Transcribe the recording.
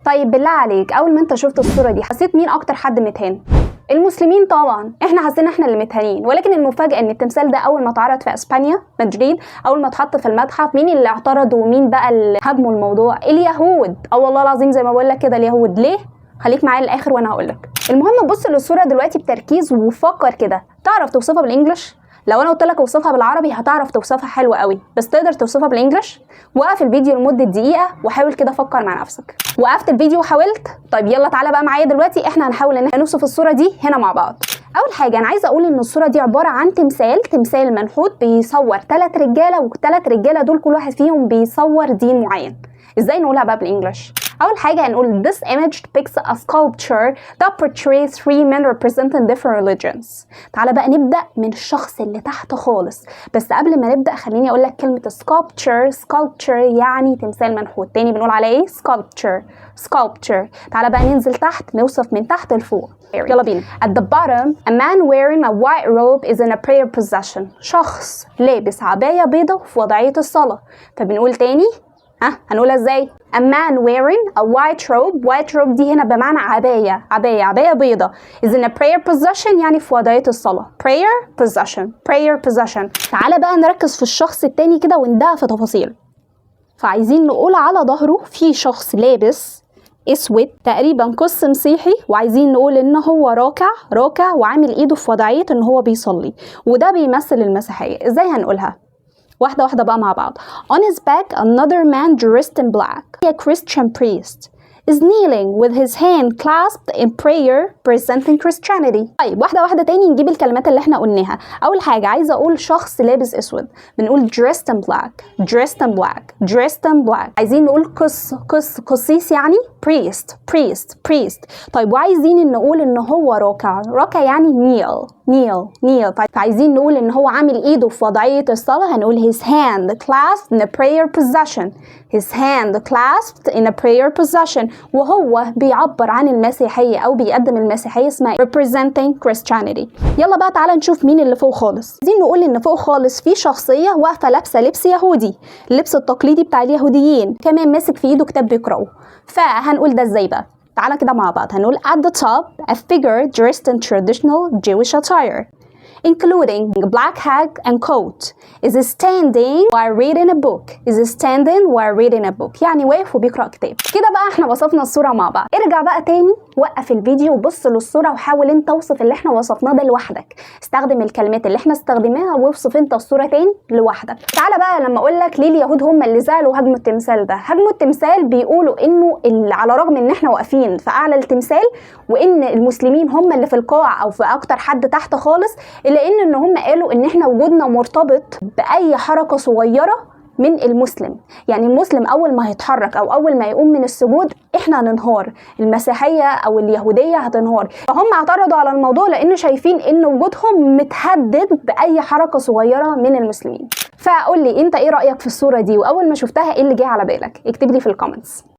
طيب بالله عليك، اول ما انت شفت الصوره دي حسيت مين اكتر حد متهان؟ المسلمين طبعا، احنا حسينا احنا اللي متهانين. ولكن المفاجاه ان التمثال ده اول ما اتعرض في اسبانيا مدريد، اول ما اتحط في المتحف، مين اللي اعترض ومين بقى اللي هاجموا الموضوع؟ اليهود. والله العظيم زي ما بقول لك كده، اليهود. ليه؟ خليك معايا للاخر وانا هقول لك. المهم بص للصوره دلوقتي بتركيز وفكر كده. تعرف توصفها بالانجلش؟ لو انا قلت لك اوصفها بالعربي هتعرف توصفها حلو قوي، بس تقدر توصفها بالانجلش؟ وقف الفيديو لمده دقيقه وحاول كده فكر مع نفسك. وقفت الفيديو وحاولت؟ طيب يلا تعالى بقى معايا دلوقتي، احنا هنحاول ان احنا نوصف الصوره دي هنا مع بعض. اول حاجه انا عايزه اقول ان الصوره دي عباره عن تمثال منحوت بيصور 3 رجاله، والثلاث رجاله دول كل واحد فيهم بيصور دين معين. ازاي نقولها بقى بالانجلش؟ اول حاجه هنقول this image depicts a sculpture that portrays 3 men representing different religions. تعالى بقى نبدا من الشخص اللي تحت خالص. بس قبل ما نبدا خليني اقول لك كلمه sculpture يعني تمثال منحوت. تاني بنقول عليه ايه؟ sculpture. تعالى بقى ننزل تحت، نوصف من تحت لفوق. يلا بينا. At the bottom, a man wearing a white robe is in a prayer position. شخص لابس عباية بيضة في وضعية الصلاة. فبنقول تاني، هنقولها ازاي؟ A man wearing a white robe دي هنا بمعنى عباية بيضة is in a prayer position يعني في وضعية الصلاة. prayer position. تعالى بقى نركز في الشخص التاني كده وندقق في تفاصيل. فعايزين نقول على ظهره في شخص لابس اسود تقريبا قس مسيحي، وعايزين نقول ان هو راكع وعامل ايده في وضعية ان هو بيصلي، وده بيمثل المسيحية. ازاي هنقولها؟ واحدة واحدة بقى مع بعض. On his back another man dressed in black, a Christian priest, is kneeling with his hand clasped in prayer presenting Christianity. طيب واحدة واحدة تاني نجيب الكلمات اللي احنا قلناها. أول حاجة عايزة أقول شخص لابس أسود، بنقول dressed in black. عايزين نقول قسيس يعني priest. طيب وعايزين نقول إن هو راكع يعني kneel. طيب عايزين نقول إن هو عامل إيده في وضعية الصلاة، هنقول his hand clasped in a prayer position. وهو بيعبر عن المسيحية أو بيقدم المسيحية، اسمها representing Christianity. يلا بقى تعالى نشوف مين اللي فوق خالص. عايزين نقول إن فوق خالص في شخصية واقفة لابسة لبس يهودي، اللبس التقليدي بتاع اليهوديين، كمان ماسك في إيده كتاب بيقرأه. فهنقول ده إزاي بقى؟ تعالى كده مع بعض. هنقول at the top a figure dressed in traditional Jewish attire including black hat and coat is standing while reading a book. يعني واقف وبيقرأ كتاب. كده بقى احنا وصفنا الصورة مع بعض. ارجع بقى تاني، وقف الفيديو وبص للصورة وحاول انت توصف اللي احنا وصفناه ده لوحدك. استخدم الكلمات اللي احنا استخدمناها واوصف انت الصورة تاني لوحدك. تعالى بقى لما اقول لك ليه اليهود هم اللي زعلوا هاجموا التمثال ده. هاجموا التمثال بيقولوا انه على الرغم ان احنا واقفين في اعلى التمثال وان المسلمين هم اللي في القاع او في اكتر حد تحت خالص، لان ان هم قالوا ان احنا وجودنا مرتبط باي حركه صغيره من المسلم. يعني المسلم اول ما هيتحرك او اول ما يقوم من السجود احنا هننهار، المسيحيه او اليهوديه هتنهار. فهم اعترضوا على الموضوع لان شايفين ان وجودهم متهدد باي حركه صغيره من المسلمين. فقول لي انت ايه رايك في الصوره دي، واول ما شفتها ايه اللي جه على بالك؟ اكتب لي في الكومنتس.